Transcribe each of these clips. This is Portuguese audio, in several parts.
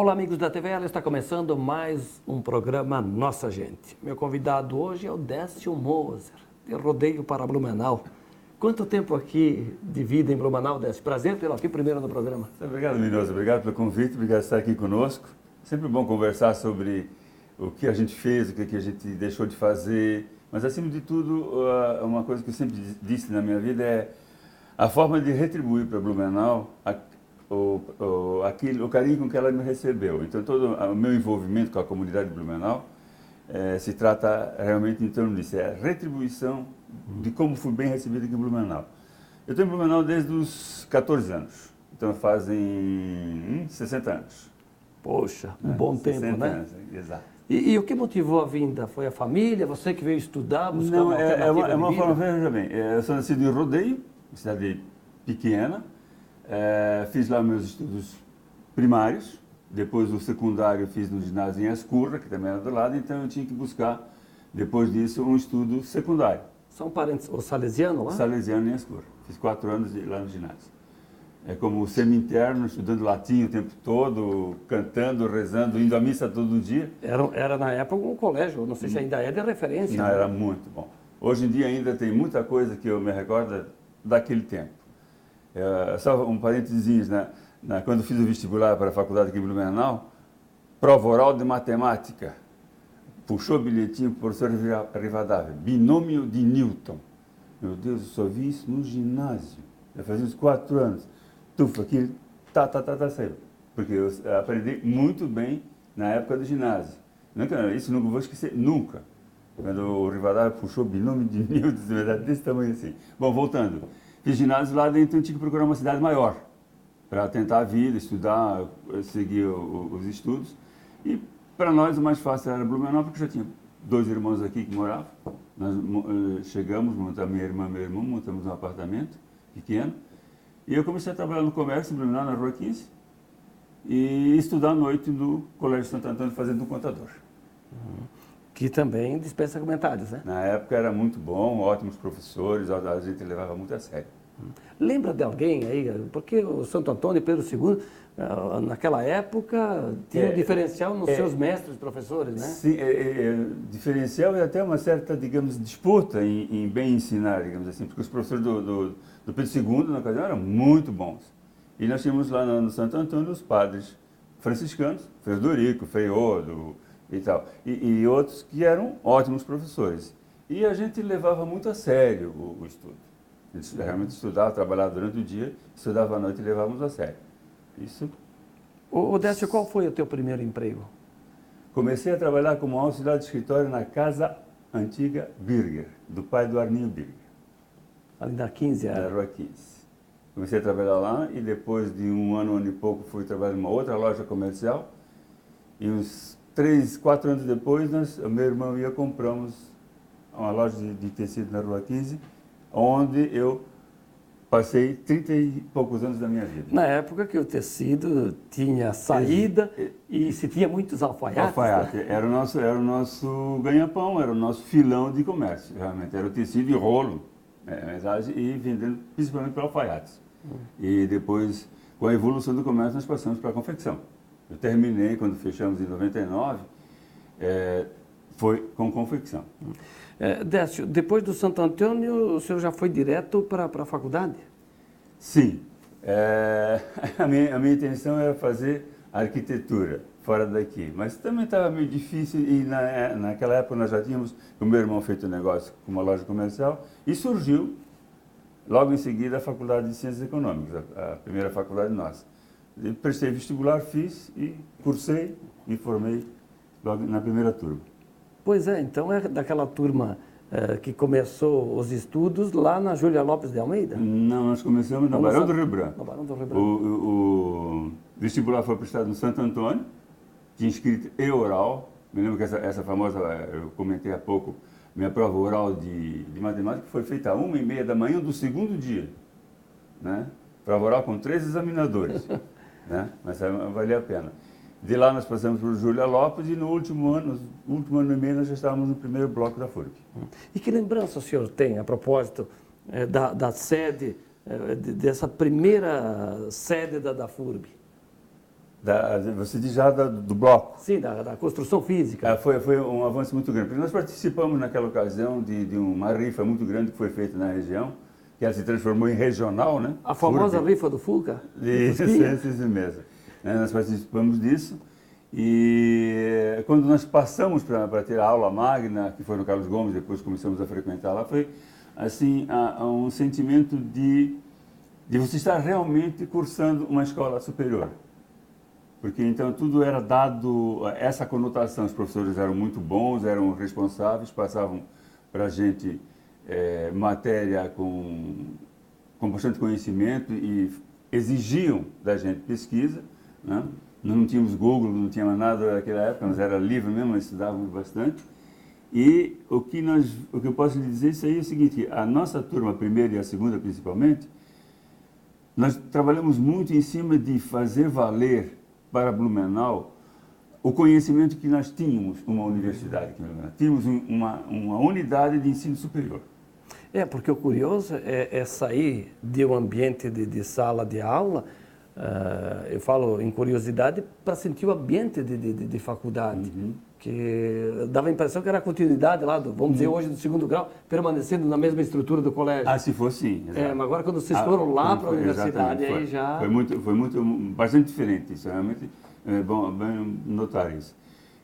Olá, amigos da TVL, está começando mais um programa Nossa Gente. Meu convidado hoje é o Décio Moser, de Rodeio para Blumenau. Quanto tempo aqui de vida em Blumenau, Décio? Prazer tê-lo aqui primeiro no programa. Obrigado, Minoso. Obrigado pelo convite, obrigado por estar aqui conosco. Sempre bom conversar sobre o que a gente fez, o que a gente deixou de fazer. Mas, acima de tudo, uma coisa que eu sempre disse na minha vida é a forma de retribuir para Blumenau o carinho com que ela me recebeu. Então, todo o meu envolvimento com a comunidade de Blumenau se trata realmente em torno disso. É a retribuição de como fui bem recebido aqui em Blumenau. Eu estou em Blumenau desde os 14 anos. Então, fazem 60 anos. Poxa, um bom tempo, né? Anos, exato. E o que motivou a vinda? Foi a família? Você que veio estudar, buscar Não, uma alternativa é uma de vida? forma, veja bem, eu sou nascido em Rodeio, uma cidade pequena, fiz lá meus estudos primários, depois o secundário fiz no ginásio em Escurra, que também era do lado, então eu tinha que buscar, depois disso, um estudo secundário. São parentes, o salesiano lá? Salesiano em Escurra. Fiz 4 anos lá no ginásio. É como semi-interno, estudando latim o tempo todo, cantando, rezando, indo à missa todo dia. Era na época um colégio, não sei se ainda é de referência. Não, né? era muito bom. Hoje em dia ainda tem muita coisa que eu me recordo daquele tempo. Só um parênteses, quando fiz o vestibular para a faculdade aqui em Blumenau, prova oral de matemática, puxou o bilhetinho para o professor Rivadavia, binômio de Newton. Meu Deus, eu só vi isso no ginásio, já fazia uns 4 anos. Tufa, aquilo, saiu. Porque eu aprendi muito bem na época do ginásio. Isso nunca vou esquecer, nunca. Quando o Rivadavia puxou o binômio de Newton, desse tamanho assim. Bom, voltando. Fiz ginásio lá dentro, eu tinha que procurar uma cidade maior para tentar a vida, estudar, seguir os estudos. E para nós o mais fácil era Blumenau, porque já tinha 2 irmãos aqui que moravam. Nós chegamos, minha irmã e meu irmão, montamos um apartamento pequeno. E eu comecei a trabalhar no comércio em Blumenau, na Rua 15, e estudar à noite no Colégio Santo Antônio, fazendo um contador. Que também dispensa comentários, né? Na época era muito bom, ótimos professores, a gente levava muito a sério. Lembra de alguém aí? Porque o Santo Antônio e Pedro II, naquela época, tinha um diferencial nos seus mestres, professores, né? Sim, diferencial e até uma certa, digamos, disputa em bem ensinar, digamos assim, porque os professores do Pedro II, na ocasião, eram muito bons. E nós tínhamos lá no Santo Antônio os padres franciscanos, Frederico, Feiodo e tal, e outros que eram ótimos professores. E a gente levava muito a sério o estudo. A gente realmente estudava, trabalhava durante o dia, estudava à noite e levávamos a sério. Isso. Ô Décio, qual foi o teu primeiro emprego? Comecei a trabalhar como auxiliar de escritório na Casa Antiga Birger, do pai do Arninho Birger. Ali na 15 Na era. Rua 15. Comecei a trabalhar lá e depois de um ano e pouco fui trabalhar em uma outra loja comercial. E uns 3, 4 anos depois, meu irmão e eu compramos uma loja de tecido na Rua 15, onde eu passei 30 e poucos anos da minha vida. Na época que o tecido tinha saída e se tinha muitos alfaiates. Alfaiate. Né? Era o nosso ganha-pão, era o nosso filão de comércio, realmente. Era o tecido e rolo, e vendendo principalmente para alfaiates. E depois, com a evolução do comércio, nós passamos para a confecção. Eu terminei, quando fechamos em 99, foi com confecção. Décio, depois do Santo Antônio, o senhor já foi direto para a faculdade? Sim. A minha intenção era fazer arquitetura fora daqui, mas também estava meio difícil e naquela época nós já tínhamos, com o meu irmão, feito um negócio com uma loja comercial e surgiu, logo em seguida, a Faculdade de Ciências Econômicas, a primeira faculdade nossa. Eu prestei vestibular, fiz e cursei, me formei logo na primeira turma. Pois é, então é daquela turma que começou os estudos lá na Júlia Lopes de Almeida? Não, nós começamos no Barão do Rio Branco. No Barão do Rio Branco. O vestibular foi prestado no Santo Antônio, tinha escrito e oral. Me lembro que essa famosa, eu comentei há pouco, minha prova oral de matemática foi feita às 1h30 da manhã do segundo dia. Né? Prova oral com 3 examinadores, né? Mas valia a pena. De lá nós passamos por Júlia Lopes e no último ano e meio, nós já estávamos no primeiro bloco da FURB. E que lembrança o senhor tem a propósito da sede, dessa primeira sede da FURB? Você diz já do bloco. Sim, da construção física. Foi um avanço muito grande. Porque nós participamos naquela ocasião de uma rifa muito grande que foi feita na região, que ela se transformou em regional, né? A famosa rifa do Fuca? Isso mesmo. Nós participamos disso. E quando nós passamos para ter a aula magna, que foi no Carlos Gomes, depois começamos a frequentar lá, foi assim um sentimento de você estar realmente cursando uma escola superior. Porque então tudo era dado, essa conotação, os professores eram muito bons, eram responsáveis, passavam para a gente matéria com bastante conhecimento e exigiam da gente pesquisa, né? Nós não tínhamos Google, não tínhamos nada naquela época, nós era livre mesmo, nós estudávamos bastante. E o que eu posso lhe dizer isso aí é o seguinte, a nossa turma, a primeira e a segunda principalmente, nós trabalhamos muito em cima de fazer valer para Blumenau o conhecimento que nós tínhamos uma universidade aqui em Blumenau. Tínhamos uma unidade de ensino superior. Porque o curioso é sair de um ambiente de sala de aula, eu falo em curiosidade, para sentir o ambiente de faculdade, que dava a impressão que era a continuidade lá, vamos dizer, hoje do segundo grau, permanecendo na mesma estrutura do colégio. Se for sim. Mas agora quando vocês foram lá para a universidade, aí já... Bastante diferente, isso realmente é bom notar isso.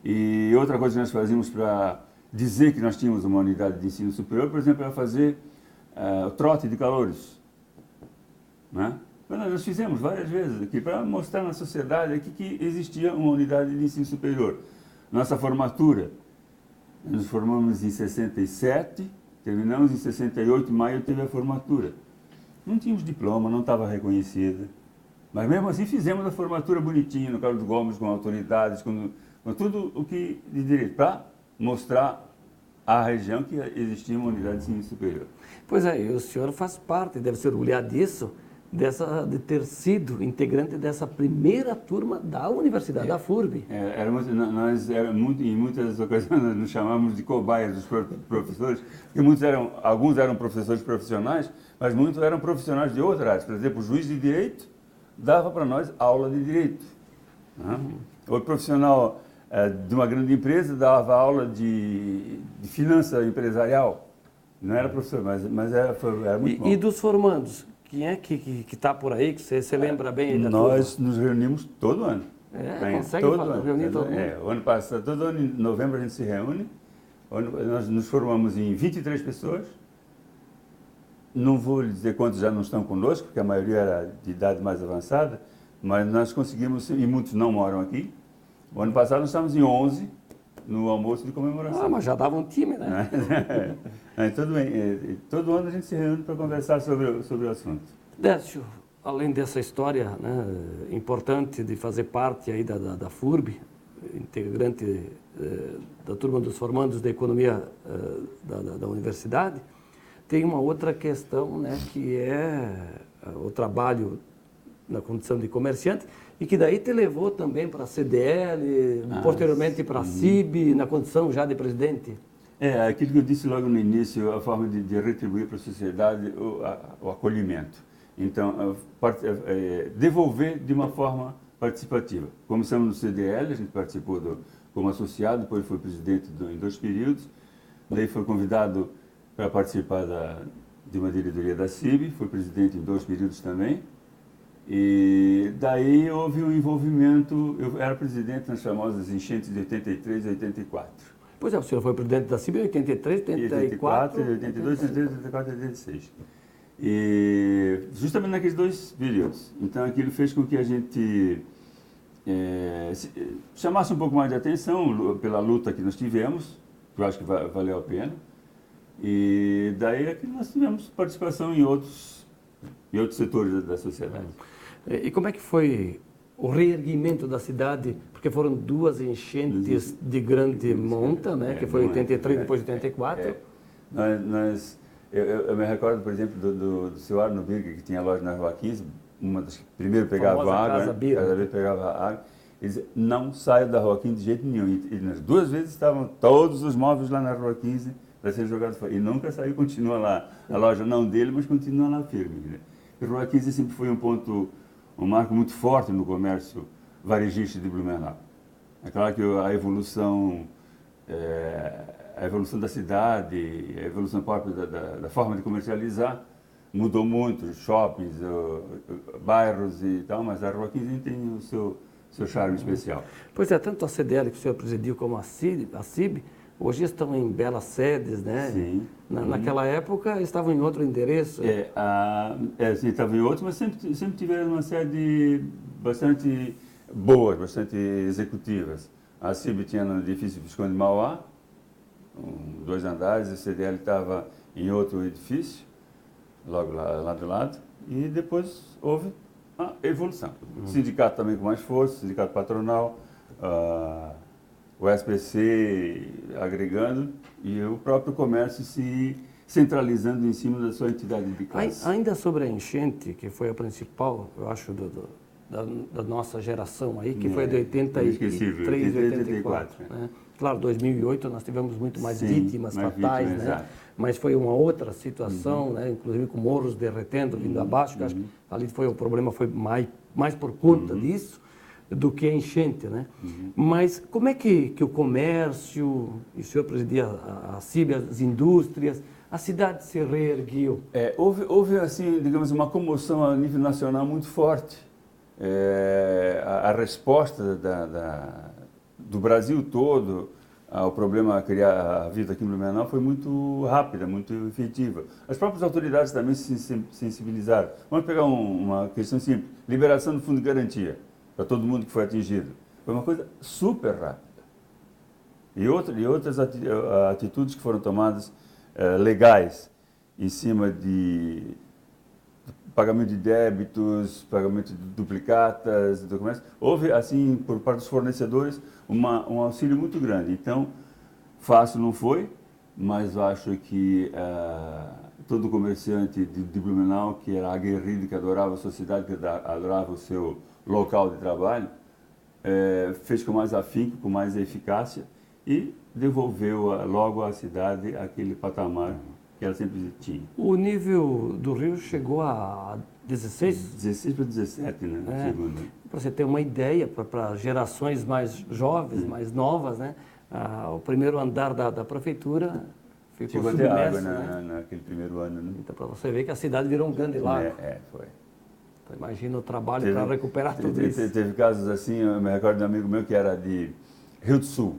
E outra coisa que nós fazíamos para dizer que nós tínhamos uma unidade de ensino superior, por exemplo, era fazer o trote de calouros, né? Nós fizemos várias vezes aqui para mostrar na sociedade aqui que existia uma unidade de ensino superior. Nossa formatura, nos formamos em 67, terminamos em 68, em maio teve a formatura. Não tínhamos diploma, não estava reconhecida, mas mesmo assim fizemos a formatura bonitinha no Carlos Gomes, com autoridades, com tudo o que de direito, para mostrar à região que existia uma unidade de ensino superior. Pois é, e o senhor faz parte, deve se orgulhar disso, de ter sido integrante dessa primeira turma da universidade, da FURB. Nós em muitas ocasiões nós nos chamamos de cobaias dos professores, porque alguns eram professores profissionais, mas muitos eram profissionais de outras áreas. Por exemplo, o juiz de direito dava para nós aula de direito. Outro profissional de uma grande empresa dava aula de finança empresarial. Não era professor, mas era muito bom. E dos formandos? Quem é que está por aí, que você lembra bem aí da Nós turma? nos reunimos todo ano. Consegue reunir todo ano? O ano passado, todo ano, em novembro, a gente se reúne. Nós nos formamos em 23 pessoas. Não vou lhe dizer quantos já não estão conosco, porque a maioria era de idade mais avançada, mas nós conseguimos, e muitos não moram aqui. O ano passado nós estávamos em 11, no almoço de comemoração. Mas já dava um time, né? Tudo bem. Todo ano a gente se reúne para conversar sobre o assunto. Décio, além dessa história, né, importante de fazer parte aí da FURB, integrante da turma dos formandos da economia da universidade, tem uma outra questão, né, que é o trabalho na condição de comerciante, e que daí te levou também para a CDL, posteriormente para a CIB, na condição já de presidente. Aquilo que eu disse logo no início, a forma de retribuir para a sociedade o acolhimento. Então, devolver de uma forma participativa. Começamos no CDL, a gente participou como associado, depois foi presidente em 2 períodos, daí foi convidado para participar de uma diretoria da CIB, foi presidente em 2 períodos também. E daí houve um envolvimento, eu era presidente nas famosas enchentes de 83 e 84. Pois o senhor foi presidente da CIB em 83, 84... 82, 83, 84 e 86. E justamente naqueles 2 períodos. Então aquilo fez com que a gente chamasse um pouco mais de atenção pela luta que nós tivemos, que eu acho que valeu a pena. E daí é que nós tivemos participação em outros setores da sociedade. E como é que foi o reerguimento da cidade? Porque foram 2 enchentes de grande monta, né? Que foi 83 e depois 84. Eu me recordo, por exemplo, do seu Arno Birger, que tinha loja na Rua 15, uma das que primeiro pegava água, cada vez pegava água. Ele dizia, não saia da Rua 15 de jeito nenhum. E nas 2 vezes estavam todos os móveis lá na Rua 15 para ser jogados fora. E nunca saiu, continua lá. A loja não dele, mas continua lá firme. Né? A Rua 15 sempre foi um marco muito forte no comércio varejista de Blumenau. É claro que a evolução da cidade, a evolução própria da forma de comercializar mudou muito, shoppings, bairros e tal, mas a Rua 15 tem o seu charme especial. Pois é, tanto a CDL que o senhor presidiu como a CIB, hoje estão em belas sedes, né? Sim. Naquela época estavam em outro endereço. Sim, estavam em outros, mas sempre tiveram uma sede bastante boas, bastante executivas. A CIB tinha no edifício Visconde de Mauá, 2 andares, a CDL estava em outro edifício, logo lá do lado, e depois houve a evolução. O sindicato também com mais força, o sindicato patronal, o SPC agregando e o próprio comércio se centralizando em cima da sua entidade de classe. Ainda sobre a enchente, que foi a principal, eu acho, da nossa geração aí, que foi de 83, 84. Né? Claro, 2008 nós tivemos muito mais vítimas fatais, né? Exato. Mas foi uma outra situação, né? Inclusive com morros derretendo, vindo abaixo, que acho que ali o problema foi mais por conta disso do que a enchente, né? Mas como é que o comércio, e o senhor presidia a CIB, as indústrias, a cidade se reerguiu? Houve, assim, digamos, uma comoção a nível nacional muito forte. A resposta do Brasil todo ao problema criar a vida aqui em Blumenau foi muito rápida, muito efetiva. As próprias autoridades também se sensibilizaram. Vamos pegar uma questão simples, liberação do fundo de garantia para todo mundo que foi atingido. Foi uma coisa super rápida. E outras atitudes que foram tomadas legais em cima de pagamento de débitos, pagamento de duplicatas, do comércio. Houve, assim, por parte dos fornecedores, um auxílio muito grande. Então, fácil não foi, mas eu acho que todo comerciante de Blumenau, que era aguerrido, que adorava a sua cidade, que adorava o seu local de trabalho, fez com mais afinco, com mais eficácia e devolveu logo à cidade aquele patamar que ela sempre tinha. O nível do rio chegou a 16? 16 para 17, né? Segundo. Para você ter uma ideia, para gerações mais jovens, mais novas, né? O primeiro andar da prefeitura ficou submerso. Chegou a ter água né? naquele primeiro ano, né? Então, para você ver que a cidade virou um grande lago. Foi. Então, imagina o trabalho para recuperar tudo isso. Teve casos assim, eu me recordo de um amigo meu que era de Rio do Sul.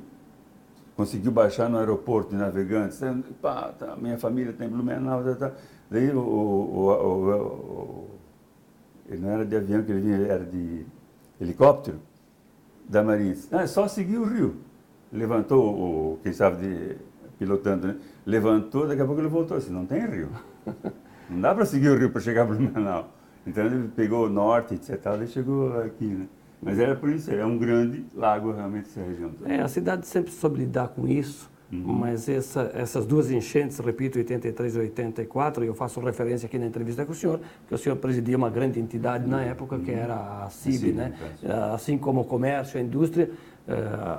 Conseguiu baixar no aeroporto de Navegantes, minha família está em Blumenau, daí ele não era de avião que ele vinha, ele era de helicóptero da Marinha. Só seguir o rio. Levantou, quem estava pilotando, né? Levantou, daqui a pouco ele voltou assim, não tem rio. Não dá para seguir o rio para chegar a Blumenau. Então ele pegou o norte, etc, e chegou aqui, né? Mas era por isso, é um grande lago realmente essa região toda. A cidade sempre soube lidar com isso, mas essas duas enchentes, repito, 83 e 84, e eu faço referência aqui na entrevista com o senhor, que o senhor presidia uma grande entidade na época, que era a CIB, né? Assim como o comércio, a indústria,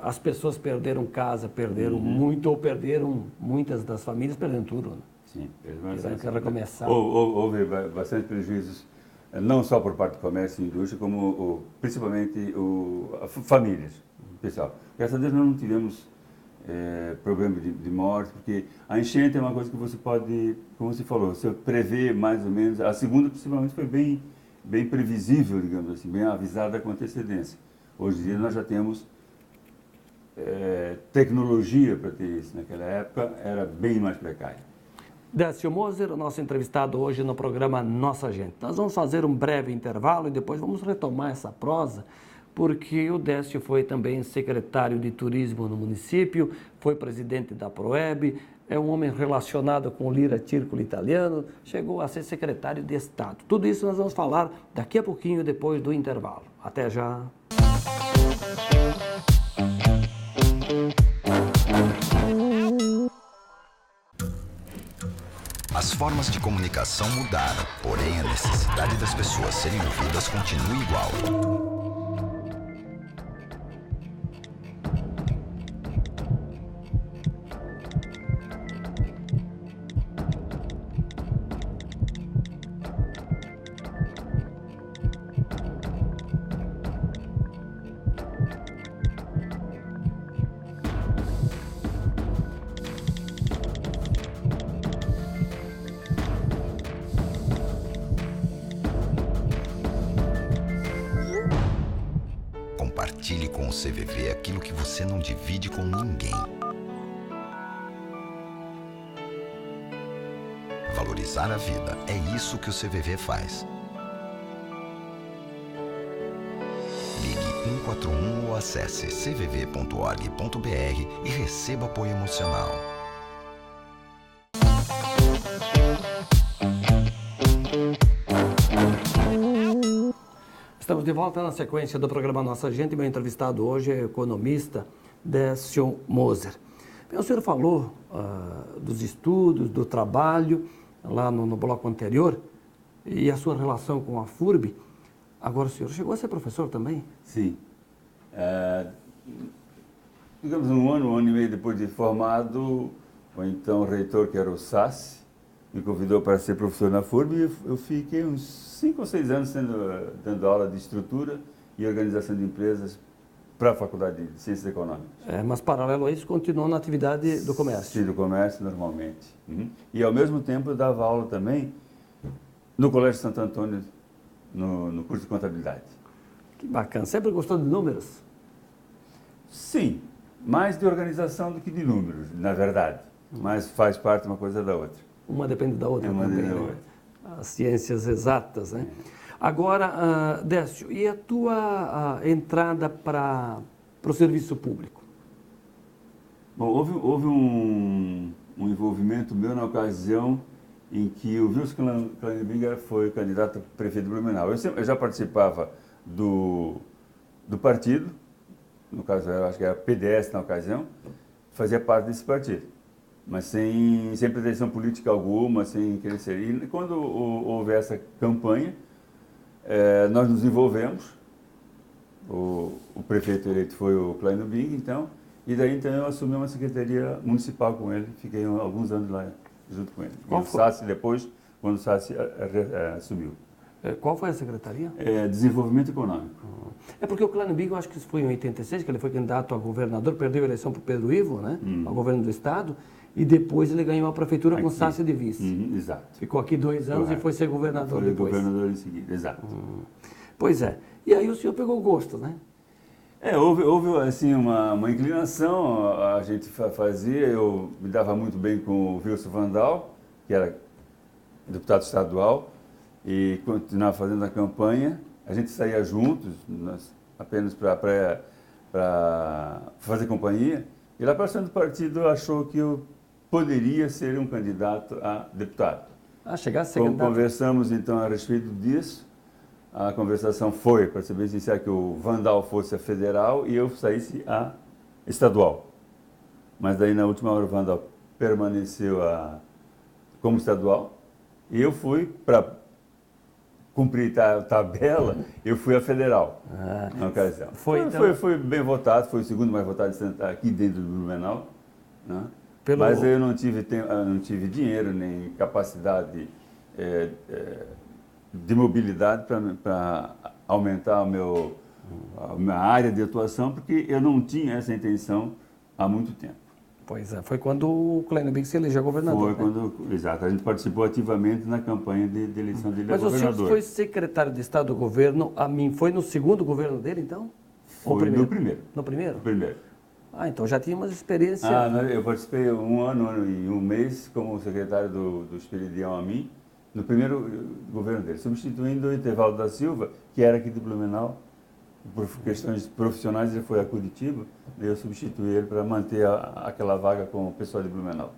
as pessoas perderam casa, perderam muito, ou perderam, muitas das famílias perderam tudo. Né? Sim, tiveram que recomeçar. Houve bastante prejuízos, não só por parte do comércio e indústria, como principalmente famílias, pessoal. Graças a Deus nós não tivemos problema de morte, porque a enchente é uma coisa que você pode, como você falou, você prevê mais ou menos. A segunda, principalmente, foi bem previsível, digamos assim, bem avisada com antecedência. Hoje em dia nós já temos tecnologia para ter isso. Naquela época era bem mais precário. Décio Moser, nosso entrevistado hoje no programa Nossa Gente. Nós vamos fazer um breve intervalo e depois vamos retomar essa prosa, porque o Décio foi também secretário de Turismo no município, foi presidente da Proeb, é um homem relacionado com o Lira Círculo italiano, chegou a ser secretário de Estado. Tudo isso nós vamos falar daqui a pouquinho, depois do intervalo. Até já! As formas de comunicação mudaram, porém a necessidade das pessoas serem ouvidas continua igual. Compartilhe com o CVV aquilo que você não divide com ninguém. Valorizar a vida, é isso que o CVV faz. Ligue 141 ou acesse cvv.org.br e receba apoio emocional. Estamos de volta na sequência do programa Nossa Gente. Meu entrevistado hoje é o economista Décio Moser. Bem, o senhor falou dos estudos, do trabalho, lá no bloco anterior, e a sua relação com a FURB. Agora o senhor chegou a ser professor também? Sim. Digamos um ano e meio depois de formado, o então reitor, que era o Sassi, me convidou para ser professor na FURB e eu fiquei uns 5 ou 6 anos dando aula de estrutura e organização de empresas para a Faculdade de Ciências Econômicas. Mas paralelo a isso, continuou na atividade do comércio? Sim, do comércio normalmente. E ao mesmo tempo eu dava aula também no Colégio Santo Antônio, no curso de contabilidade. Que bacana. Sempre gostou de números? Sim, mais de organização do que de números, na verdade. Mas faz parte uma coisa da outra. Uma depende da outra Uma também, depende da né? outra. As ciências exatas, né? Agora, Décio, e a tua entrada para o serviço público? Bom, houve um envolvimento meu na ocasião em que o Wilson Kleinbinger foi candidato a prefeito de Blumenau. Eu já participava do partido, no caso eu acho que era PDS na ocasião, fazia parte desse partido, mas sem pretensão política alguma, sem querer ser. E quando houve essa campanha, nós nos envolvemos, o prefeito eleito foi o Kleino Bing, então, e daí então eu assumi uma secretaria municipal com ele, fiquei alguns anos lá junto com ele. E o Sassi depois, quando o Sassi assumiu. Qual foi a secretaria? Desenvolvimento Econômico. É porque o Kleino Bing, eu acho que isso foi em 86, que ele foi candidato a governador, perdeu a eleição para o Pedro Ivo, né? Ao governo do estado, e depois ele ganhou a prefeitura com Sassi de vice. Exato. Ficou aqui 2 anos e foi ser governador foi depois. Governador em seguida, exato. Pois é. E aí o senhor pegou gosto, né? Houve assim, uma inclinação, a gente fazia, eu me dava muito bem com o Wilson Vandal, que era deputado estadual, e continuava fazendo a campanha. A gente saía juntos, apenas para fazer companhia, e lá para cima do partido achou que eu poderia ser um candidato a deputado. Chegasse a ser candidato. Conversamos então a respeito disso. A conversação foi, para ser bem sincero, que o Vandal fosse a federal e eu saísse a estadual. Mas daí na última hora o Vandal permaneceu como estadual e eu fui para cumprir a tabela, eu fui a federal na ocasião. Foi bem votado, foi o segundo mais votado aqui dentro do Blumenau, né? Mas eu não tive dinheiro nem capacidade de mobilidade para aumentar a minha área de atuação, porque eu não tinha essa intenção há muito tempo. Pois é, foi quando o Kleino Bing se elegeu governador. Exato, a gente participou ativamente na campanha de eleição dele a governador. Mas o senhor foi secretário de Estado do governo, foi no segundo governo dele, então? Foi no primeiro. No primeiro? No primeiro. Então já tinha umas experiências. Eu participei um ano e um mês como secretário do Esperidião Amin, no primeiro governo dele, substituindo o Etevaldo da Silva, que era aqui de Blumenau. Por questões profissionais, ele foi a Curitiba, e eu substituí ele para manter aquela vaga com o pessoal de Blumenau.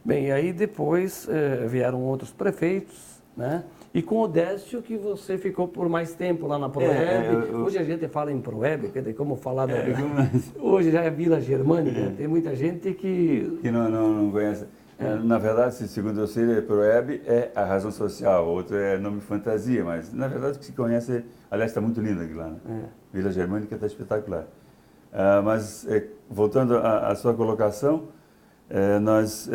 Bem, e aí depois vieram outros prefeitos, né? E com o Décio, que você ficou por mais tempo lá na Proeb. Hoje a gente fala em Proeb, quer dizer, como falar da... Hoje já é Vila Germânica, tem muita gente que não conhece. Na verdade, segundo eu sei, Proeb é a razão social, outro é nome fantasia, mas na verdade o que se conhece, aliás, está muito lindo aqui lá, né? Vila Germânica está espetacular. Mas, voltando à sua colocação, nós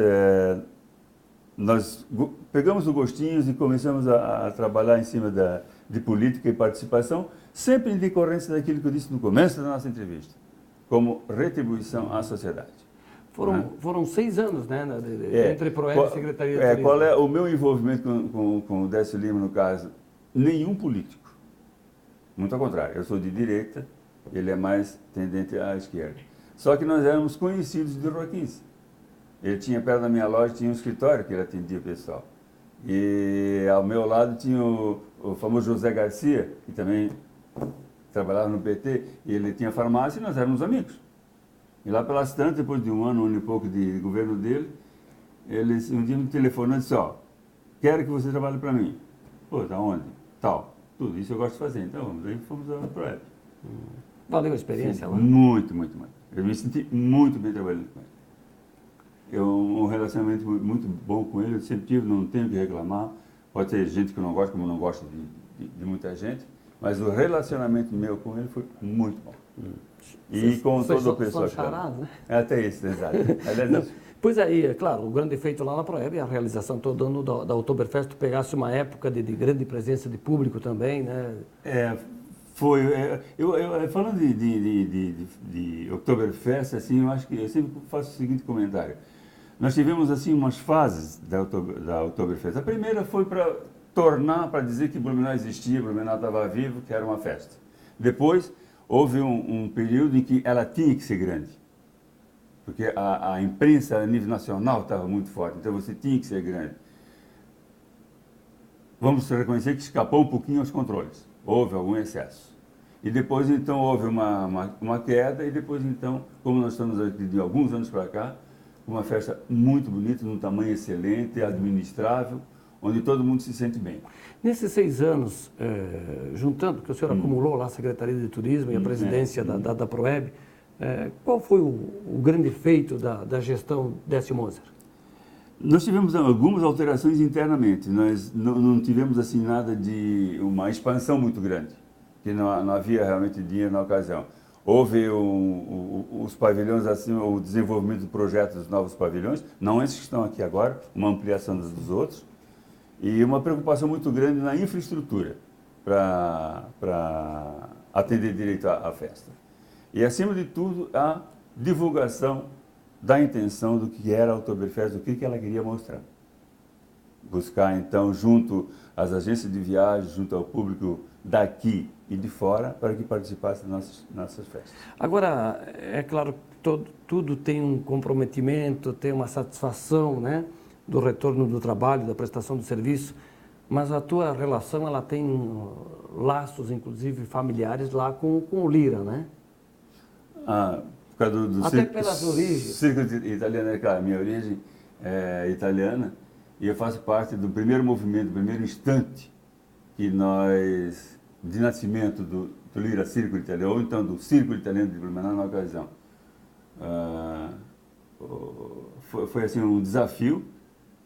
pegamos o gostinho e começamos a trabalhar em cima de política e participação, sempre em decorrência daquilo que eu disse no começo da nossa entrevista, como retribuição à sociedade. Foram 6 anos, né, entre Proeb e Secretaria de Turismo. Qual é o meu envolvimento com o Décio Lima, no caso? Nenhum político. Muito ao contrário, eu sou de direita, ele é mais tendente à esquerda. Só que nós éramos conhecidos de Rua 15. Ele tinha perto da minha loja, tinha um escritório que ele atendia o pessoal. E ao meu lado tinha o famoso José Garcia, que também trabalhava no PT, e ele tinha farmácia e nós éramos amigos. E lá pelas tantas, depois de um ano e pouco de governo dele, ele um dia me telefonou e disse, ó, quero que você trabalhe para mim. Pô, tá onde? Tal. Tudo isso eu gosto de fazer. Então vamos, aí fomos ao PROEB. Valeu a experiência lá? Muito, muito, muito. Eu me senti muito bem trabalhando com ele. Um relacionamento muito bom com ele, eu sempre tive, não tenho o que reclamar. Pode ter gente que eu não gosto, como eu não gosto de muita gente, mas o relacionamento meu com ele foi muito bom. E com todo o pessoal. Né? Até isso, exato. Aliás, pois aí, é claro, o grande feito lá na PROEB é a realização todo ano da Oktoberfest. Tu pegasse uma época de grande presença de público também, né? Foi. Falando de Oktoberfest, assim, eu acho que eu sempre faço o seguinte comentário. Nós tivemos assim umas fases da Oktoberfest. A primeira foi para tornar, para dizer que Blumenau existia, Blumenau estava vivo, que era uma festa. Depois, houve um período em que ela tinha que ser grande. Porque a imprensa a nível nacional estava muito forte, então você tinha que ser grande. Vamos reconhecer que escapou um pouquinho aos controles. Houve algum excesso. E depois, então, houve uma queda, e depois, então, como nós estamos aqui de alguns anos para cá, uma festa muito bonita, num tamanho excelente, administrável, onde todo mundo se sente bem. Nesses 6 anos, juntando, que o senhor acumulou lá a Secretaria de Turismo e a presidência da PROEB, qual foi o grande feito da gestão Décio Moser? Nós tivemos algumas alterações internamente. Nós não tivemos assim nada de uma expansão muito grande, que não havia realmente dinheiro na ocasião. Houve os pavilhões, assim, o desenvolvimento do projeto dos novos pavilhões, não esses que estão aqui agora, uma ampliação dos outros, e uma preocupação muito grande na infraestrutura para atender direito à festa. E, acima de tudo, a divulgação da intenção do que era a Oktoberfest, do que ela queria mostrar. Buscar, então, junto às agências de viagem, junto ao público daqui e de fora, para que participasse das nossas festas. Agora, é claro que tudo tem um comprometimento, tem uma satisfação, né, do retorno do trabalho, da prestação do serviço, mas a tua relação, ela tem laços, inclusive familiares, lá com o Lira, né? Por causa do até pelas origens. Círculo italiano, é claro, minha origem é italiana, e eu faço parte do primeiro movimento, do primeiro instante que nós, de nascimento do Lira Círculo Italiano, ou então do Círculo Italiano de Blumenau na ocasião. Foi assim um desafio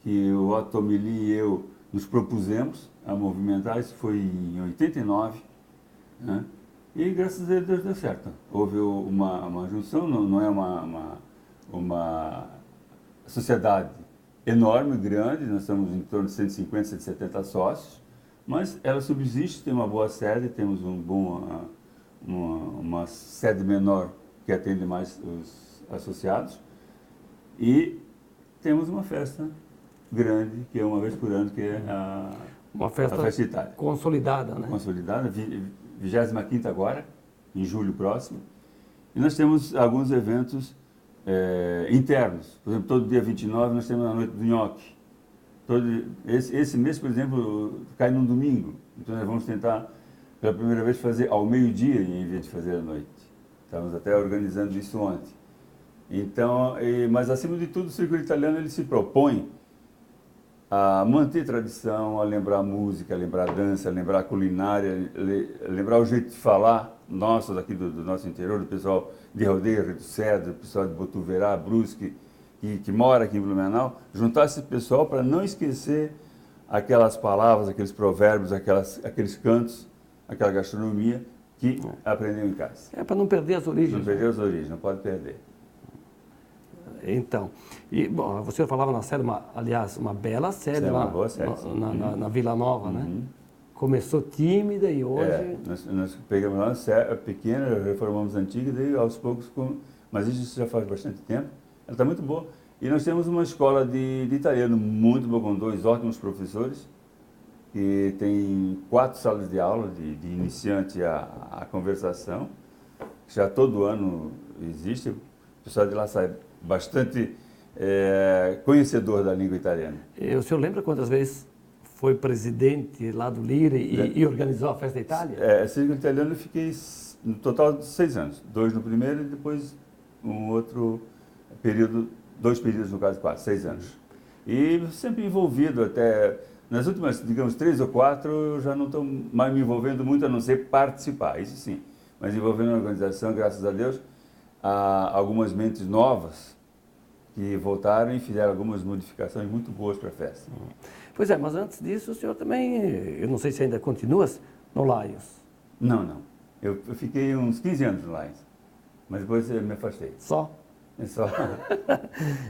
que o Otto Tomili e eu nos propusemos a movimentar. Isso foi em 89, né? E graças a Deus deu certo. Houve uma junção, não é uma sociedade enorme, grande, nós estamos em torno de 150, 170 sócios, mas ela subsiste, tem uma boa sede, temos uma sede menor que atende mais os associados, e temos uma festa grande, que é uma vez por ano, que é uma festa Itália. Consolidada, né? Consolidada, 25ª agora, em julho próximo. E nós temos alguns eventos internos. Por exemplo, todo dia 29 nós temos a Noite do Nhoque. Esse mês, por exemplo, cai num domingo. Então nós vamos tentar, pela primeira vez, fazer ao meio-dia em vez de fazer à noite. Estamos até organizando isso ontem. Então, mas acima de tudo, o Círculo Italiano ele se propõe a manter tradição, a lembrar música, a lembrar dança, a lembrar culinária, lembrar o jeito de falar nosso, daqui do nosso interior, do pessoal de Rodeio, Rio do Cedro, do pessoal de Botuverá, Brusque, que mora aqui em Blumenau, juntar esse pessoal para não esquecer aquelas palavras, aqueles provérbios, aqueles cantos, aquela gastronomia que aprendeu em casa. Para não perder as origens. Não perder as origens, não pode perder. Então, bom, você falava na sede, aliás, uma bela sede lá, boa sede, na Vila Nova, né? Começou tímida e hoje... Nós pegamos lá uma pequena, reformamos a antiga, daí aos poucos, mas isso já faz bastante tempo, ela está muito boa. E nós temos uma escola de italiano muito boa, com 2 ótimos professores, que tem 4 salas de aula, de iniciante à conversação, que já todo ano existe, o pessoal de lá sai bastante conhecedor da língua italiana. O senhor lembra quantas vezes foi presidente lá do Lire e organizou a Festa da Itália? Círculo Italiano eu fiquei no total de 6 anos. 2 no primeiro e depois um outro período, 2 períodos no caso 4, 6 anos. E sempre envolvido até, nas últimas, digamos, 3 ou 4, eu já não estou mais me envolvendo muito, a não ser participar, isso sim. Mas envolvendo na organização, graças a Deus, há algumas mentes novas que voltaram e fizeram algumas modificações muito boas para a festa. Pois é, mas antes disso o senhor também, eu não sei se ainda continua no Lions. Não. Eu fiquei uns 15 anos no Lions, mas depois eu me afastei. Só? Só.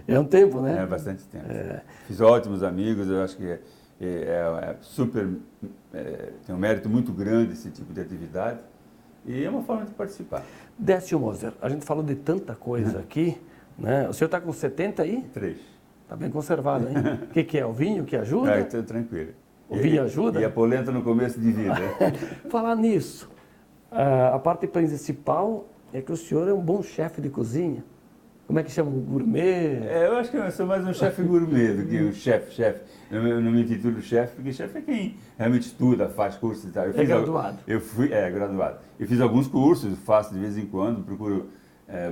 É um tempo, né? É bastante tempo. Fiz ótimos amigos, eu acho que super, tem um mérito muito grande esse tipo de atividade e é uma forma de participar. Décio Moser, a gente falou de tanta coisa aqui, né? O senhor está com 70 aí? 3. Está bem conservado, hein? O que é? O vinho que ajuda? Estou tranquilo. O vinho ajuda? E a polenta no começo de vida. Falar nisso, a parte principal é que o senhor é um bom chefe de cozinha. Como é que chama? Gourmet? Eu acho que eu sou mais um chefe gourmet do que um chefe. Eu não me intitulo chefe, porque chefe é quem realmente estuda, faz cursos e tal. É graduado? Eu fui graduado. Eu fiz alguns cursos, faço de vez em quando, procuro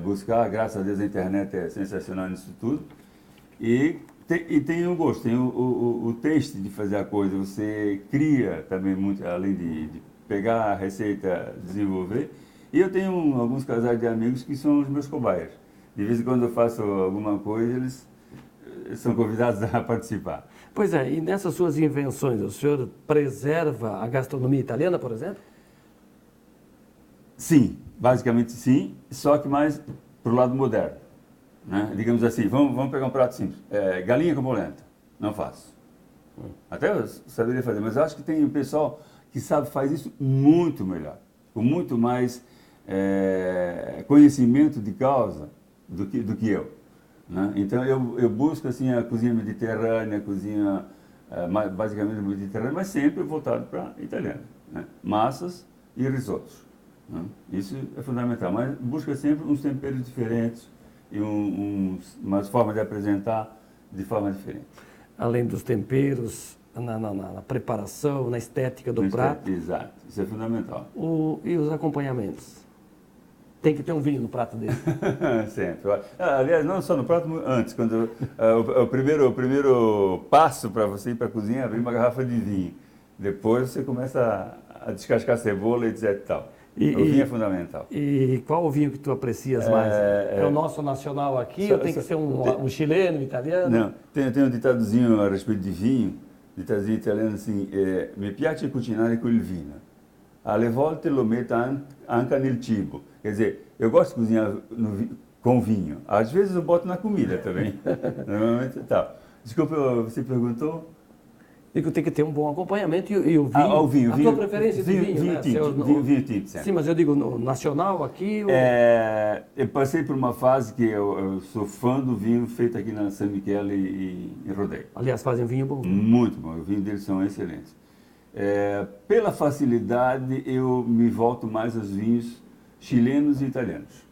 buscar, graças a Deus a internet é sensacional nisso tudo. E tem o gosto, tem o taste de fazer a coisa. Você cria também muito, além de pegar a receita, desenvolver. E eu tenho alguns casais de amigos que são os meus cobaias. De vez em quando eu faço alguma coisa, eles são convidados a participar. Pois é, e nessas suas invenções, o senhor preserva a gastronomia italiana, por exemplo? Sim, basicamente sim, só que mais para o lado moderno. Né? Digamos assim, vamos pegar um prato simples. Galinha com polenta, não faço. Até eu saberia fazer, mas eu acho que tem um pessoal que faz isso muito melhor, com muito mais conhecimento de causa do que eu. Né? Então eu busco assim, a cozinha mediterrânea, a cozinha basicamente mediterrânea, mas sempre voltado para italiano. Né? Massas e risotos. Né? Isso é fundamental, mas busca sempre uns temperos diferentes e umas formas de apresentar de forma diferente. Além dos temperos, na preparação, na estética do prato. Exato, isso é fundamental. E os acompanhamentos? Tem que ter um vinho no prato dele. Sempre. Aliás, não só no prato, antes. Quando, o primeiro passo para você ir para a cozinha é abrir uma garrafa de vinho. Depois você começa a descascar cebola, etc. E tal. O vinho é fundamental. E qual o vinho que tu aprecias mais? É o nosso nacional aqui ou tem que ser um chileno, um italiano? Não, tem um ditadozinho a respeito de vinho, ditadozinho italiano assim, mi piace cucinare col vino, alle volte lo metto anche nel cibo. Quer dizer, eu gosto de cozinhar com vinho. Às vezes eu boto na comida também. Normalmente tal. Desculpa, você perguntou? Digo, tem que ter um bom acompanhamento e o vinho. O vinho. A tua preferência de vinho, vinho né? tinto, vinho tinto, sempre. Sim, mas eu digo no nacional aqui. Eu passei por uma fase que eu sou fã do vinho feito aqui na San Michele e em Rodeio. Aliás, fazem um vinho bom. Muito bom, os vinhos deles são excelentes. Pela facilidade, eu me volto mais aos vinhos chilenos e italianos.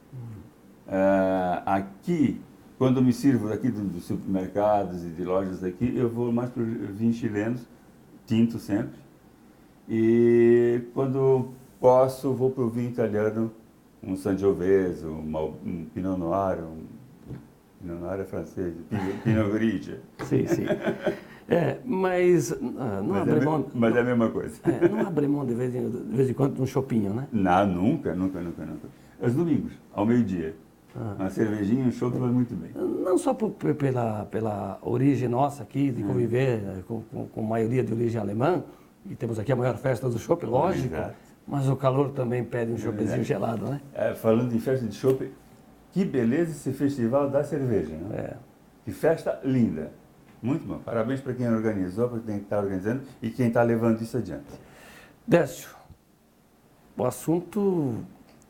Aqui, quando eu me sirvo daqui dos supermercados e de lojas daqui, eu vou mais para os vinhos chilenos, tinto sempre. E quando posso, vou para o vinho italiano, um Sangiovese, um Pinot Noir, Pinot Noir é francês, Pinot Grigio. Sim. Mas não abre mão... Mas é a mesma coisa. Não abre mão de vez em quando de um chopinho, né? Não, nunca. Aos domingos, ao meio-dia. Uma cervejinha, um chopp vai muito bem. Não só pela origem nossa aqui, de conviver com maioria de origem alemã, e temos aqui a maior festa do chopp, lógico, mas o calor também pede um choppzinho gelado, né? Falando em festa de chopp, que beleza esse festival da cerveja, né? Que festa linda. Muito bom. Parabéns para quem organizou, para quem está organizando e quem está levando isso adiante. Décio, o assunto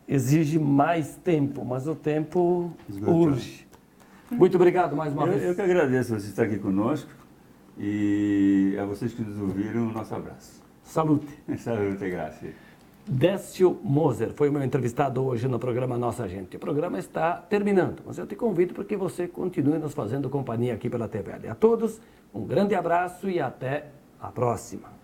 exige mais tempo, mas o tempo urge. Muito obrigado mais uma vez. Eu que agradeço você estar aqui conosco e a vocês que nos ouviram, um nosso abraço. Salute. Salute, grazie. Décio Moser foi o meu entrevistado hoje no programa Nossa Gente. O programa está terminando, mas eu te convido para que você continue nos fazendo companhia aqui pela TVL. A todos, um grande abraço e até a próxima.